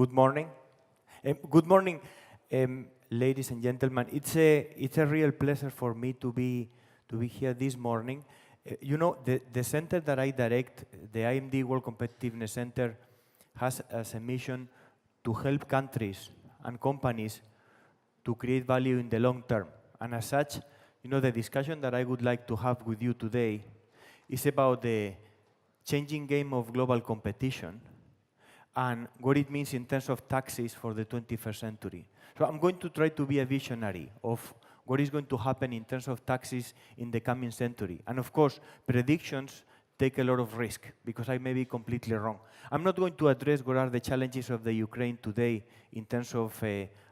Good morning. Good morning, ladies and gentlemen. It's a real pleasure for me to be here this morning. You know, the center that I direct, the IMD World Competitiveness Center, has as a mission to help countries and companies to create value in the long term. And as such, you know, the discussion that I would like to have with you today is about the changing game of global competition and what it means in terms of taxes for the 21st century. So I'm going to try to be a visionary of what is going to happen in terms of taxes in the coming century. And of course, predictions take a lot of risk because I may be completely wrong. I'm not going to address what are the challenges of the Ukraine today in terms of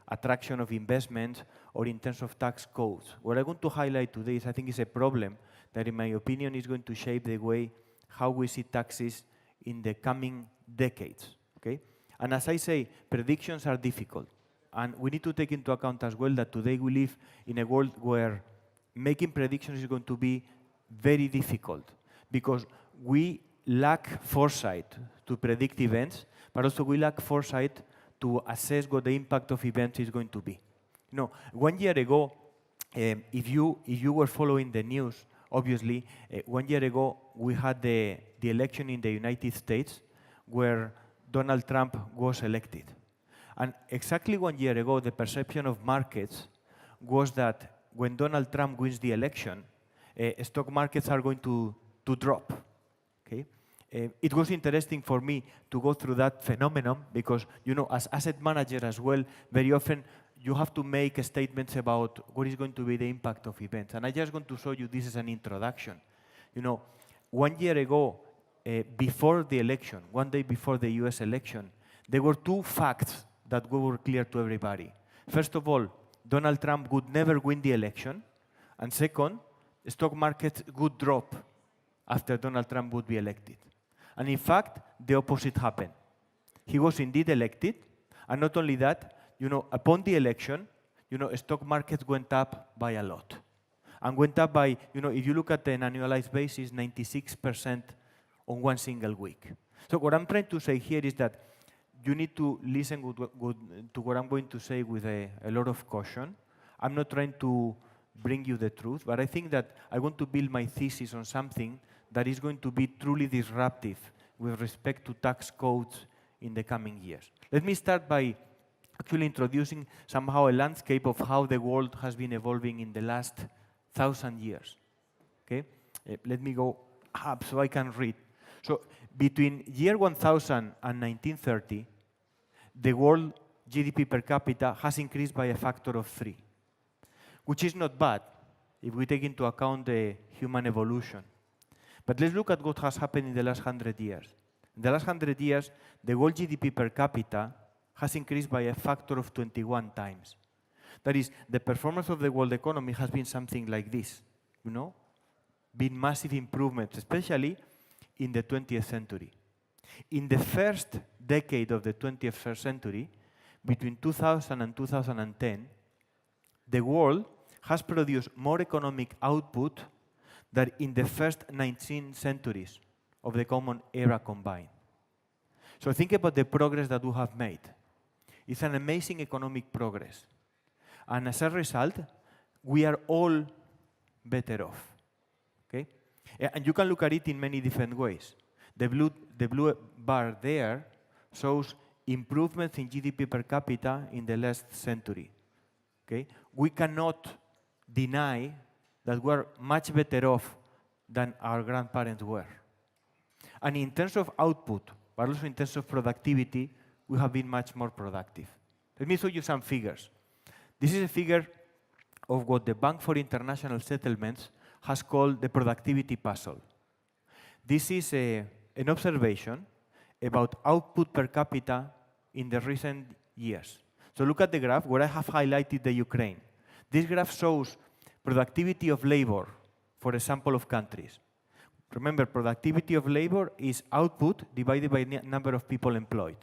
attraction of investment or in terms of tax codes. What I want to highlight today is I think is a problem that in my opinion is going to shape the way how we see taxes in the coming decades. Okay? And as I say, predictions are difficult. And we need to take into account as well that today we live in a world where making predictions is going to be very difficult because we lack foresight to predict events, but also we lack foresight to assess what the impact of events is going to be. You know, 1 year ago, if you were following the news, obviously, 1 year ago we had the election in the United States where Donald Trump was elected. And exactly 1 year ago, the perception of markets was that when Donald Trump wins the election, stock markets are going to drop. Okay? It was interesting for me to go through that phenomenon because, you know, as asset manager as well, very often you have to make statements about what is going to be the impact of events. And I just want to show you this as an introduction. You know, 1 year ago, before the election, 1 day before the US election, there were two facts that were clear to everybody. First of all, Donald Trump would never win the election. And second, the stock market would drop after Donald Trump would be elected. And in fact, the opposite happened. He was indeed elected. And not only that, you know, upon the election, you know, stock markets went up by a lot. And went up by, you know, if you look at an annualized basis, 96% on one single week. So what I'm trying to say here is that you need to listen to what I'm going to say with a lot of caution. I'm not trying to bring you the truth, but I think that I want to build my thesis on something that is going to be truly disruptive with respect to tax codes in the coming years. Let me start by actually introducing somehow a landscape of how the world has been evolving in the last 1,000 years. Okay? Let me go up so I can read. So between year 1000 and 1930, the world GDP per capita has increased by a factor of 3, which is not bad if we take into account the human evolution. But let's look at what has happened in the last 100 years. In the last 100 years, the world GDP per capita has increased by a factor of 21 times. That is, the performance of the world economy has been something like this, you know, been massive improvements, especially in the 20th century. In the first decade of the 21st century, between 2000 and 2010, the world has produced more economic output than in the first 19 centuries of the Common Era combined. So think about the progress that we have made. It's an amazing economic progress. And as a result, we are all better off. Okay? And you can look at it in many different ways. The blue bar there shows improvements in GDP per capita in the last century. Okay? We cannot deny that we're much better off than our grandparents were. And in terms of output, but also in terms of productivity, we have been much more productive. Let me show you some figures. This is a figure of what the Bank for International Settlements has called the productivity puzzle. This is an observation about output per capita in the recent years. So look at the graph where I have highlighted the Ukraine. This graph shows productivity of labor for a sample of countries. Remember, productivity of labor is output divided by the number of people employed.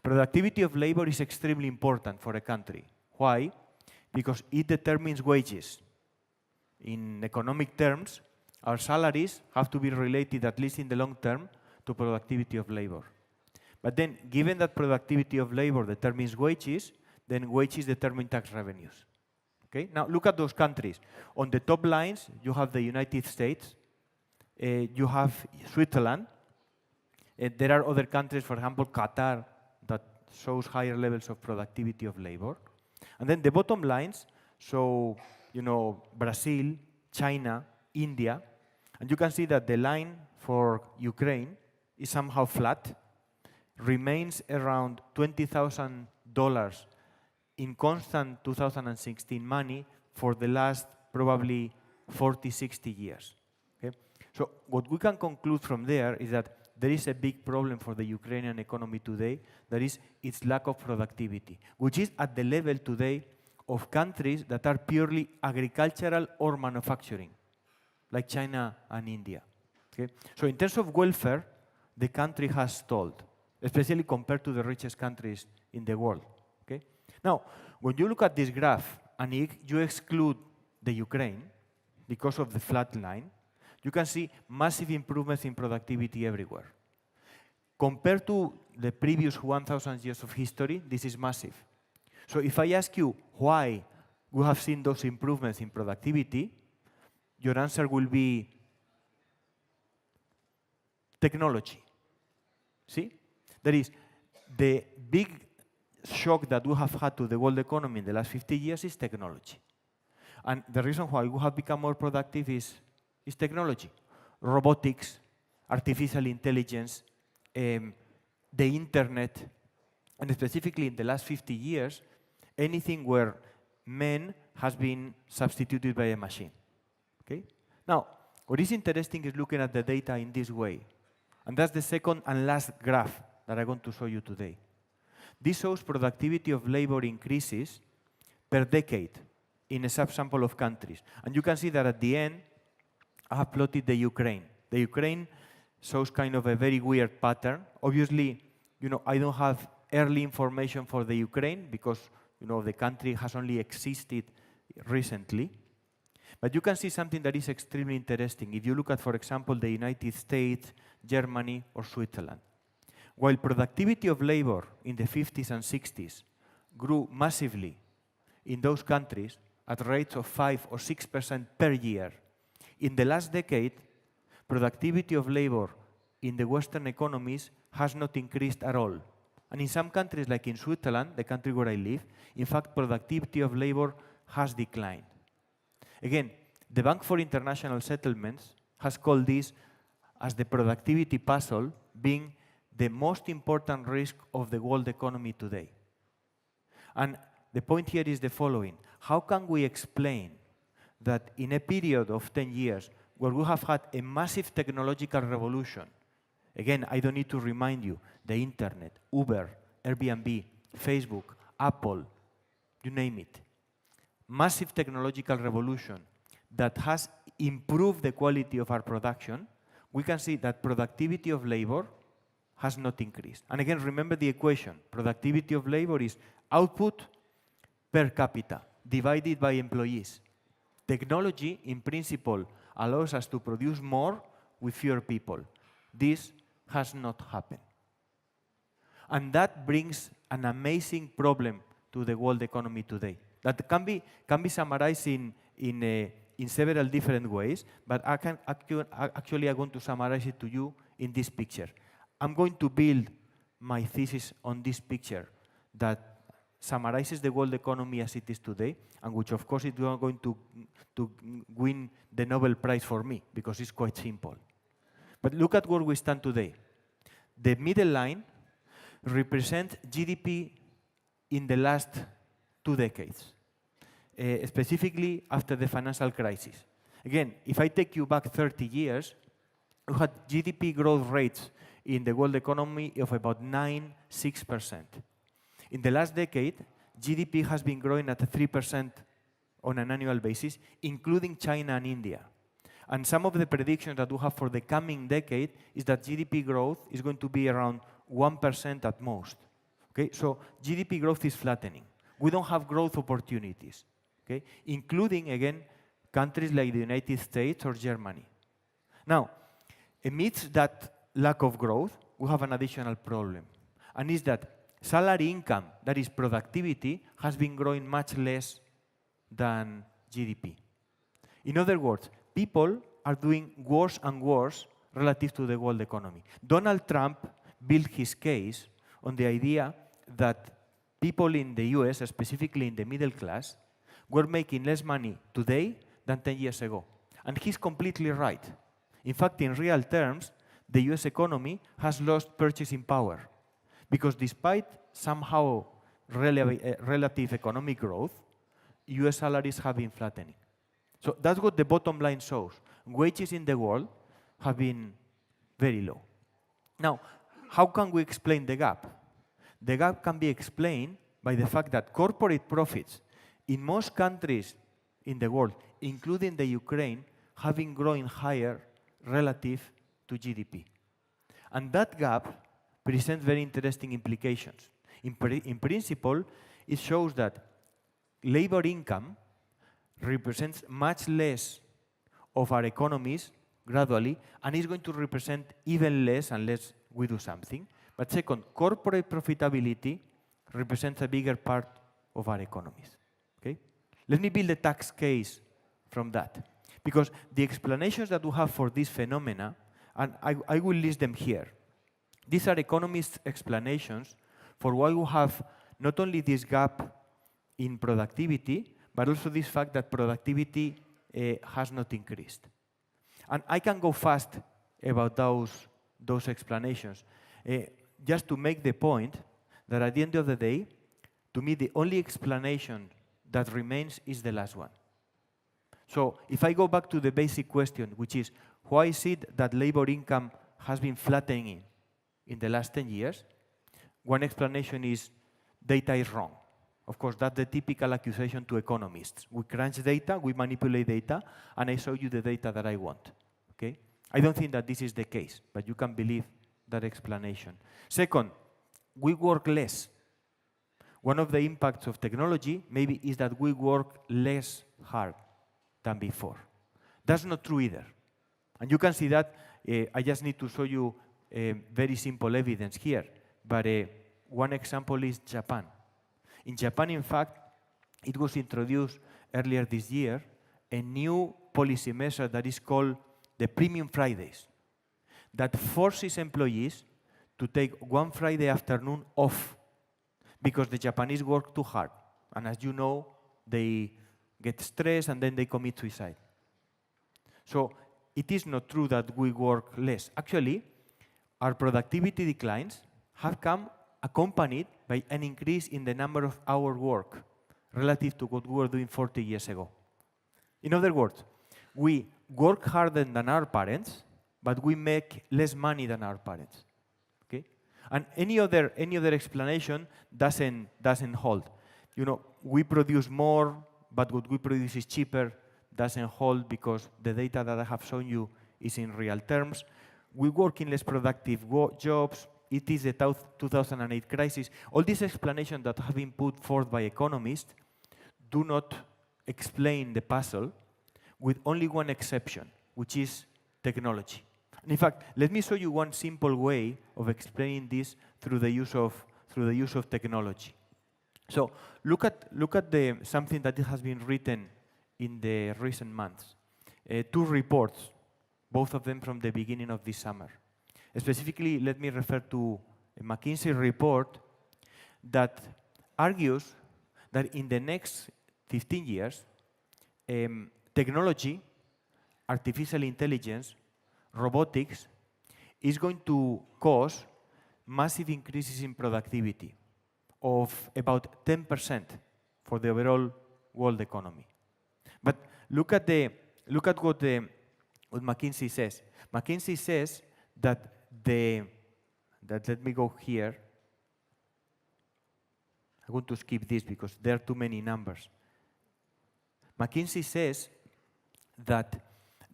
Productivity of labor is extremely important for a country. Why? Because it determines wages. In economic terms, our salaries have to be related, at least in the long term, to productivity of labor. But then, given that productivity of labor determines wages, then wages determine tax revenues. Okay? Now, look at those countries. On the top lines, you have the United States, you have Switzerland, there are other countries, for example, Qatar, that shows higher levels of productivity of labor. And then the bottom lines show, Brazil, China, India, and you can see that the line for Ukraine is somehow flat, remains around $20,000 in constant 2016 money for the last probably 40, 60 years. Okay? So what we can conclude from there is that there is a big problem for the Ukrainian economy today, that is its lack of productivity, which is at the level today of countries that are purely agricultural or manufacturing, like China and India. Okay? So in terms of welfare, the country has stalled, especially compared to the richest countries in the world. Okay? Now, when you look at this graph and you exclude the Ukraine because of the flat line, you can see massive improvements in productivity everywhere. Compared to the previous 1,000 years of history, this is massive. So if I ask you why we have seen those improvements in productivity, your answer will be technology. See? That is, the big shock that we have had to the world economy in the last 50 years is technology. And the reason why we have become more productive is technology. Robotics, artificial intelligence, the internet, and specifically in the last 50 years, anything where man has been substituted by a machine. Okay? Now, what is interesting is looking at the data in this way. And that's the second and last graph that I'm going to show you today. This shows productivity of labor increases per decade in a subsample of countries. And you can see that at the end, I have plotted the Ukraine. The Ukraine shows kind of a very weird pattern. Obviously, I don't have early information for the Ukraine because, the country has only existed recently. But you can see something that is extremely interesting. If you look at, for example, the United States, Germany, or Switzerland. While productivity of labor in the 50s and 60s grew massively in those countries at rates of 5 or 6% per year, in the last decade, productivity of labor in the Western economies has not increased at all. And in some countries, like in Switzerland, the country where I live, in fact, productivity of labor has declined. Again, the Bank for International Settlements has called this as the productivity puzzle, being the most important risk of the world economy today. And the point here is the following. How can we explain that in a period of 10 years where we have had a massive technological revolution, again, I don't need to remind you, the internet, Uber, Airbnb, Facebook, Apple, you name it, massive technological revolution that has improved the quality of our production, we can see that productivity of labor has not increased. And again, remember the equation. Productivity of labor is output per capita divided by employees. Technology, in principle, allows us to produce more with fewer people. This has not happened. And that brings an amazing problem to the world economy today that can be summarized in several different ways, but I'm going to summarize it to you in this picture. I'm going to build my thesis on this picture that summarizes the world economy as it is today, and which of course is not going to win the Nobel Prize for me, because it's quite simple. But look at where we stand today. The middle line represents GDP in the last 2 decades, specifically after the financial crisis. Again, if I take you back 30 years, we had GDP growth rates in the world economy of about 9–6%. In the last decade, GDP has been growing at 3% on an annual basis, including China and India. And some of the predictions that we have for the coming decade is that GDP growth is going to be around 1% at most. Okay? So GDP growth is flattening. We don't have growth opportunities, okay? Including, again, countries like the United States or Germany. Now, amidst that lack of growth, we have an additional problem. and is that salary income, that is productivity, has been growing much less than GDP. In other words, people are doing worse and worse relative to the world economy. Donald Trump built his case on the idea that people in the US, specifically in the middle class, were making less money today than 10 years ago. And he's completely right. In fact, in real terms, the US economy has lost purchasing power. Because despite somehow relative economic growth, US salaries have been flattening. So that's what the bottom line shows. Wages in the world have been very low. Now, how can we explain the gap? The gap can be explained by the fact that corporate profits in most countries in the world, including the Ukraine, have been growing higher relative to GDP. And that gap presents very interesting implications. In principle, it shows that labor income represents much less of our economies gradually, and is going to represent even less unless we do something. But second, corporate profitability represents a bigger part of our economies. Okay? Let me build a tax case from that. Because the explanations that we have for this phenomena, and I will list them here. These are economists' explanations for why we have not only this gap in productivity, but also this fact that productivity has not increased. And I can go fast about those explanations. Just to make the point that at the end of the day, to me, the only explanation that remains is the last one. So if I go back to the basic question, which is, why is it that labor income has been flattening in the last 10 years? One explanation is data is wrong. Of course, that's the typical accusation to economists. We crunch data, we manipulate data, and I show you the data that I want. Okay? I don't think that this is the case, but you can believe that explanation. Second, we work less. One of the impacts of technology maybe is that we work less hard than before. That's not true either. And you can see that. I just need to show you very simple evidence here. But one example is Japan. In Japan, in fact, it was introduced earlier this year a new policy measure that is called the Premium Fridays, that forces employees to take one Friday afternoon off because the Japanese work too hard. And as you know, they get stressed and then they commit suicide. So it is not true that we work less. Actually, our productivity declines have come accompanied by an increase in the number of hours work relative to what we were doing 40 years ago. In other words, we work harder than our parents, but we make less money than our parents. Okay? And any other explanation doesn't hold. You know, we produce more, but what we produce is cheaper, doesn't hold because the data that I have shown you is in real terms. We work in less productive jobs. It is the 2008 crisis. All these explanations that have been put forth by economists do not explain the puzzle, with only one exception, which is technology. And in fact, let me show you one simple way of explaining this through the use of technology. So look at something that has been written in the recent months. Two reports, both of them from the beginning of this summer. Specifically, let me refer to a McKinsey report that argues that in the next 15 years, technology, artificial intelligence, robotics is going to cause massive increases in productivity of about 10% for the overall world economy. But look at what McKinsey says. McKinsey says that let me go here. I'm going to skip this because there are too many numbers. McKinsey says that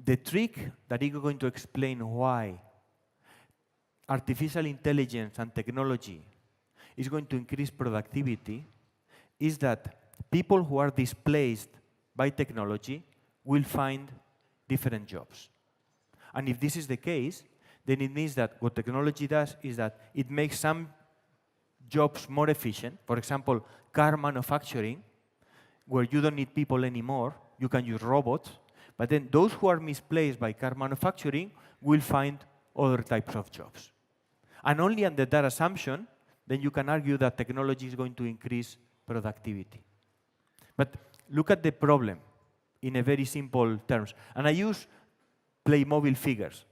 the trick that is going to explain why artificial intelligence and technology is going to increase productivity is that people who are displaced by technology will find different jobs. And if this is the case, then it means that what technology does is that it makes some jobs more efficient. For example, car manufacturing, where you don't need people anymore, you can use robots. But then those who are misplaced by car manufacturing will find other types of jobs. And only under that assumption, then you can argue that technology is going to increase productivity. But look at the problem in a very simple terms. And I use Playmobil figures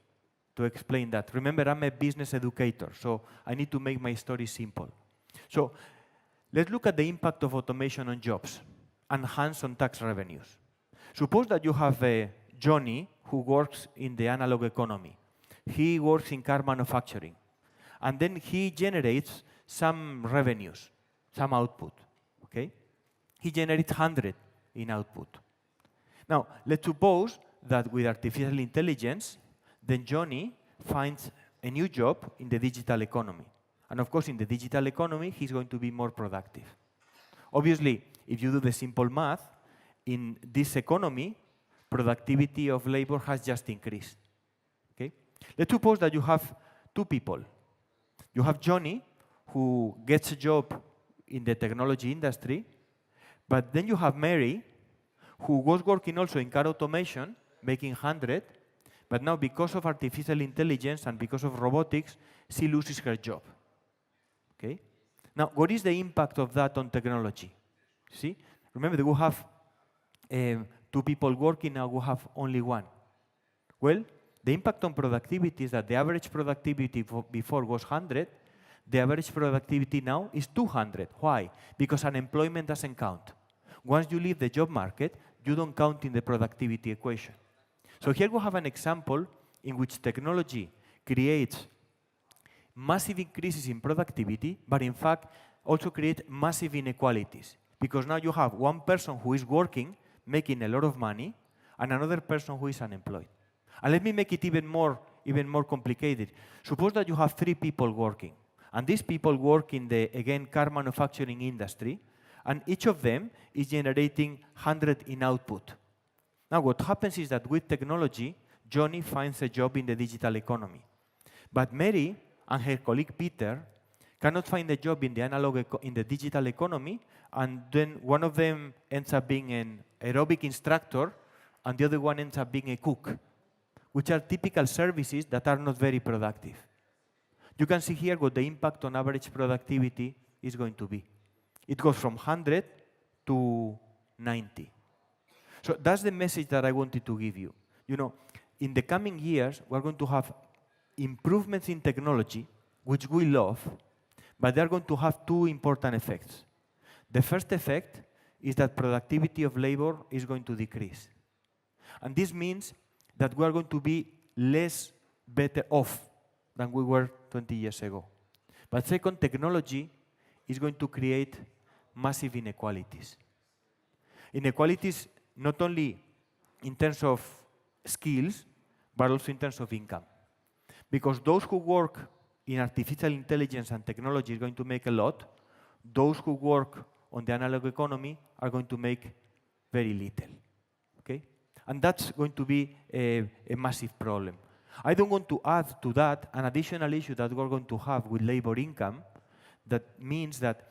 to explain that. Remember, I'm a business educator, so I need to make my story simple. So let's look at the impact of automation on jobs and hands-on tax revenues. Suppose that you have Johnny who works in the analog economy. He works in car manufacturing. And then he generates some revenues, some output. Okay? He generates 100 in output. Now, let's suppose that with artificial intelligence, then Johnny finds a new job in the digital economy. And of course, in the digital economy, he's going to be more productive. Obviously, if you do the simple math, in this economy, productivity of labor has just increased. Okay? Let's suppose that you have two people. You have Johnny, who gets a job in the technology industry, but then you have Mary, who was working also in car automation, making 100, but now because of artificial intelligence and because of robotics, she loses her job. Okay? Now, what is the impact of that on technology? See? Remember that we have two people working, now we have only one. Well, the impact on productivity is that the average productivity before was 100, the average productivity now is 200. Why? Because unemployment doesn't count. Once you leave the job market, you don't count in the productivity equation. So here we have an example in which technology creates massive increases in productivity, but in fact also create massive inequalities. Because now you have one person who is working, making a lot of money, and another person who is unemployed. And let me make it even more complicated. Suppose that you have 3 people working, and these people work in the, again, car manufacturing industry, and each of them is generating 100 in output. Now, what happens is that with technology, Johnny finds a job in the digital economy. But Mary and her colleague Peter cannot find a job in the digital economy, and then one of them ends up being an aerobic instructor, and the other one ends up being a cook, which are typical services that are not very productive. You can see here what the impact on average productivity is going to be. It goes from 100 to 90. So that's the message that I wanted to give you. You know, in the coming years, we're going to have improvements in technology, which we love, but they're going to have 2 important effects. The first effect is that productivity of labor is going to decrease. And this means that we are going to be less better off than we were 20 years ago. But second, technology is going to create massive inequalities. Inequalities not only in terms of skills, but also in terms of income. Because those who work in artificial intelligence and technology is going to make a lot. Those who work on the analog economy are going to make very little. Okay? And that's going to be a massive problem. I don't want to add to that an additional issue that we're going to have with labor income. That means that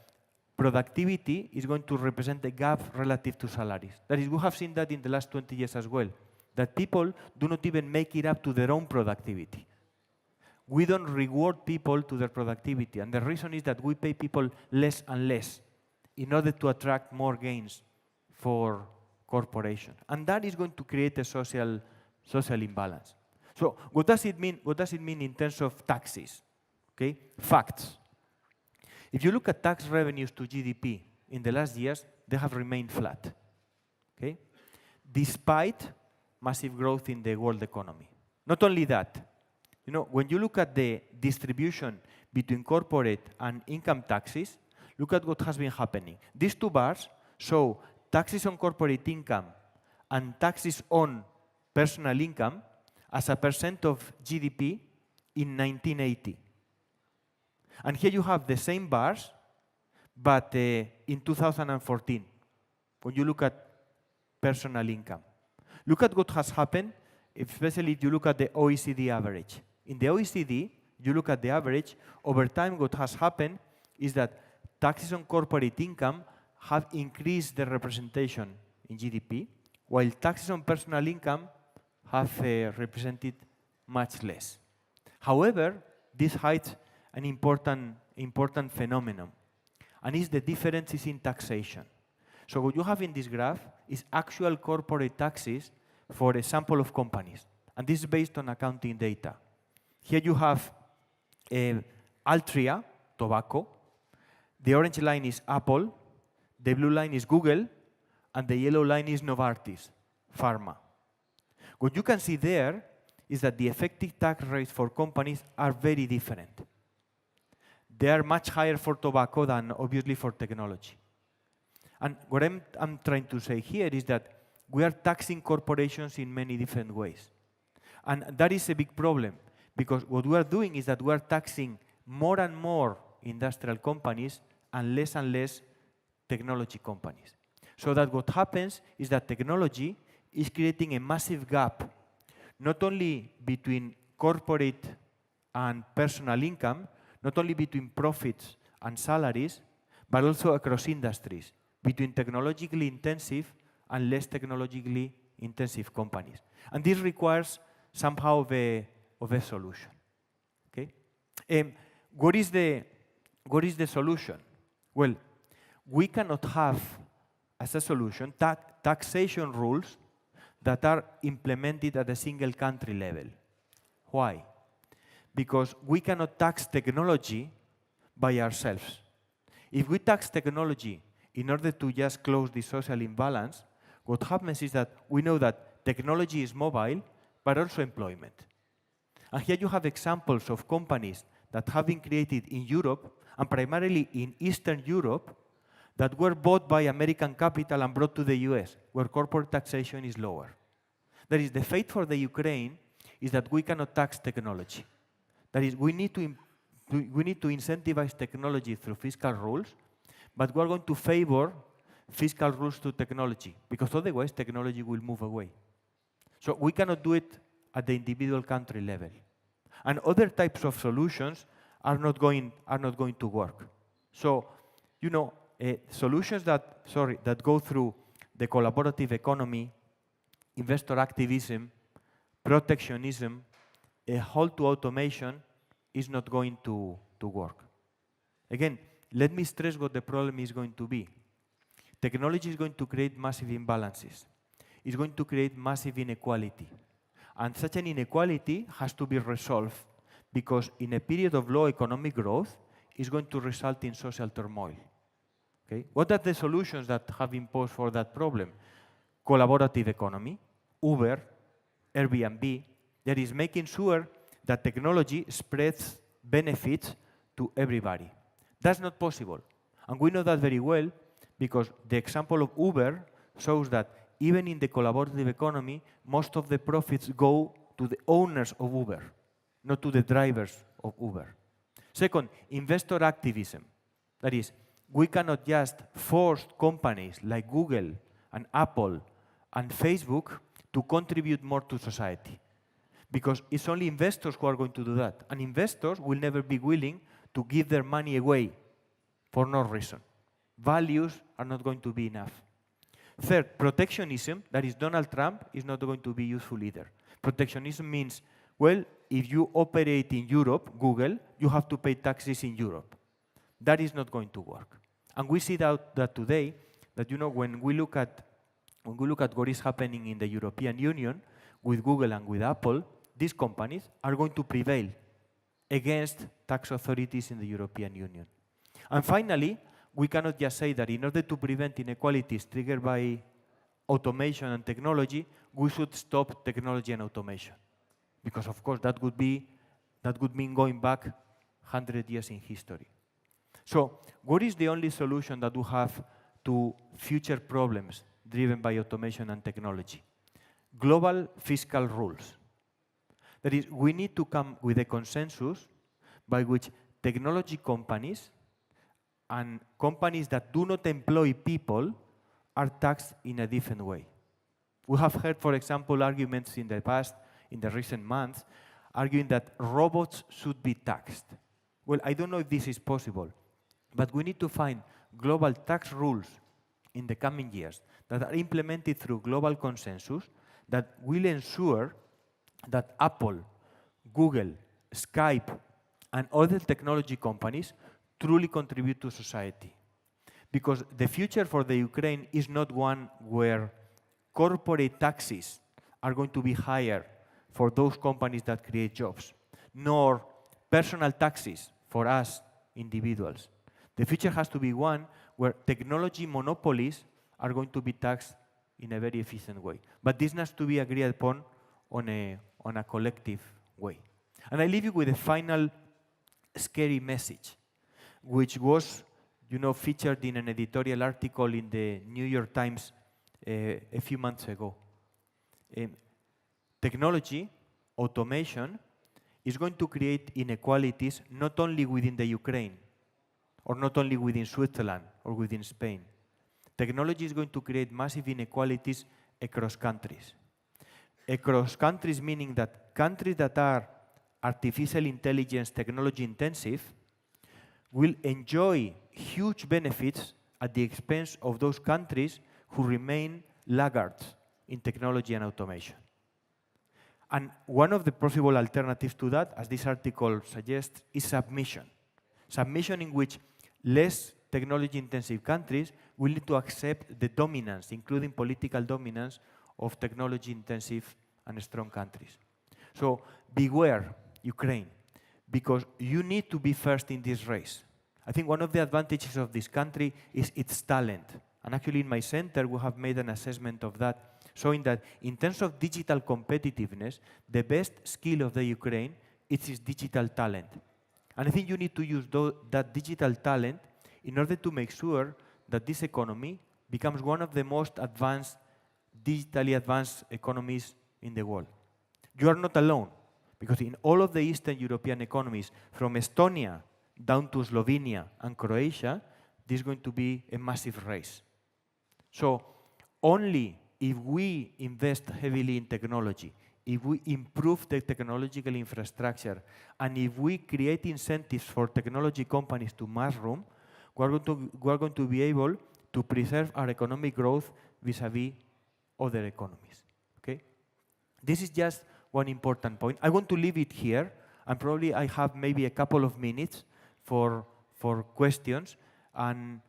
productivity is going to represent a gap relative to salaries. That is, we have seen that in the last 20 years as well, that people do not even make it up to their own productivity. We don't reward people to their productivity, and the reason is that we pay people less and less in order to attract more gains for corporations. And that is going to create a social imbalance. So what does it mean? What does it mean in terms of taxes? Okay? Facts. If you look at tax revenues to GDP in the last years, they have remained flat. Okay? Despite massive growth in the world economy. Not only that, you know, when you look at the distribution between corporate and income taxes, look at what has been happening. These 2 bars show taxes on corporate income and taxes on personal income as a percent of GDP in 1980. And here you have the same bars, but in 2014, when you look at personal income. Look at what has happened, especially if you look at the OECD average. In the OECD, you look at the average, over time what has happened is that taxes on corporate income have increased the representation in GDP, while taxes on personal income have represented much less. However, this hides an important phenomenon, and is the differences in taxation. So what you have in this graph is actual corporate taxes for a sample of companies, and this is based on accounting data. Here you have Altria, tobacco, the orange line is Apple, the blue line is Google, and the yellow line is Novartis, pharma. What you can see there is that the effective tax rates for companies are very different. They are much higher for tobacco than obviously for technology. And what I'm trying to say here is that we are taxing corporations in many different ways. And that is a big problem, because what we are doing is that we are taxing more and more industrial companies and less technology companies. So that what happens is that technology is creating a massive gap, not only between corporate and personal income, not only between profits and salaries, but also across industries, between technologically intensive and less technologically intensive companies. And this requires somehow of a solution. Okay? What is the solution? Well, we cannot have, as a solution, taxation rules that are implemented at a single country level. Why? Because we cannot tax technology by ourselves. If we tax technology in order to just close the social imbalance, what happens is that we know that technology is mobile, but also employment. And here you have examples of companies that have been created in Europe, and primarily in Eastern Europe, that were bought by American capital and brought to the US, where corporate taxation is lower. That is, the fate for the Ukraine is that we cannot tax technology. That is, we need to incentivize technology through fiscal rules, but we're going to favor fiscal rules to technology, because otherwise technology will move away. So we cannot do it at the individual country level. And other types of solutions are not going to work. So, you know, solutions that go through the collaborative economy, investor activism, protectionism, a halt to automation is not going to work. Again, let me stress what the problem is going to be. Technology is going to create massive imbalances. It's going to create massive inequality. And such an inequality has to be resolved, because in a period of low economic growth, it's going to result in social turmoil. Okay? What are the solutions that have been posed for that problem? Collaborative economy, Uber, Airbnb, that is making sure that technology spreads benefits to everybody. That's not possible. And we know that very well, because the example of Uber shows that even in the collaborative economy, most of the profits go to the owners of Uber, not to the drivers of Uber. Second, investor activism. That is, we cannot just force companies like Google and Apple and Facebook to contribute more to society, because it's only investors who are going to do that. And investors will never be willing to give their money away for no reason. Values are not going to be enough. Third, protectionism, that is Donald Trump, is not going to be useful either. Protectionism means, well, if you operate in Europe, Google, you have to pay taxes in Europe. That is not going to work. And we see that today, that, you know, when we look at what is happening in the European Union with Google and with Apple, these companies are going to prevail against tax authorities in the European Union. And finally, we cannot just say that in order to prevent inequalities triggered by automation and technology, we should stop technology and automation. Because of course that would mean going back 100 years in history. So what is the only solution that we have to future problems driven by automation and technology? Global fiscal rules. That is, we need to come with a consensus by which technology companies and companies that do not employ people are taxed in a different way. We have heard, for example, arguments in the past, in the recent months, arguing that robots should be taxed. Well, I don't know if this is possible. But we need to find global tax rules in the coming years that are implemented through global consensus that will ensure that Apple, Google, Skype, and other technology companies truly contribute to society. Because the future for the Ukraine is not one where corporate taxes are going to be higher for those companies that create jobs, nor personal taxes for us individuals. The future has to be one where technology monopolies are going to be taxed in a very efficient way. But this has to be agreed upon on a collective way. And I leave you with a final scary message, which was featured in an editorial article in the New York Times a few months ago. Technology, automation, is going to create inequalities not only within the Ukraine, or not only within Switzerland or within Spain. Technology is going to create massive inequalities across countries. Across countries meaning that countries that are artificial intelligence technology intensive will enjoy huge benefits at the expense of those countries who remain laggards in technology and automation. And one of the possible alternatives to that, as this article suggests, is submission. Submission in which less technology-intensive countries will need to accept the dominance, including political dominance, of technology-intensive and strong countries. So beware, Ukraine, because you need to be first in this race. I think one of the advantages of this country is its talent. And actually in my center, we have made an assessment of that, showing that in terms of digital competitiveness, the best skill of the Ukraine is its digital talent. And I think you need to use that digital talent in order to make sure that this economy becomes one of the most advanced, digitally advanced economies in the world. You are not alone, because in all of the Eastern European economies, from Estonia down to Slovenia and Croatia, this is going to be a massive race. So only if we invest heavily in technology, if we improve the technological infrastructure, and if we create incentives for technology companies to mushroom, we are going to be able to preserve our economic growth vis-a-vis other economies. Okay? This is just one important point. I want to leave it here, and probably I have maybe a couple of minutes for questions. And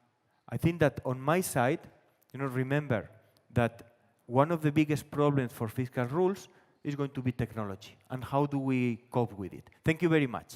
I think that on my side, remember that one of the biggest problems for fiscal rules is going to be technology, and how do we cope with it. Thank you very much.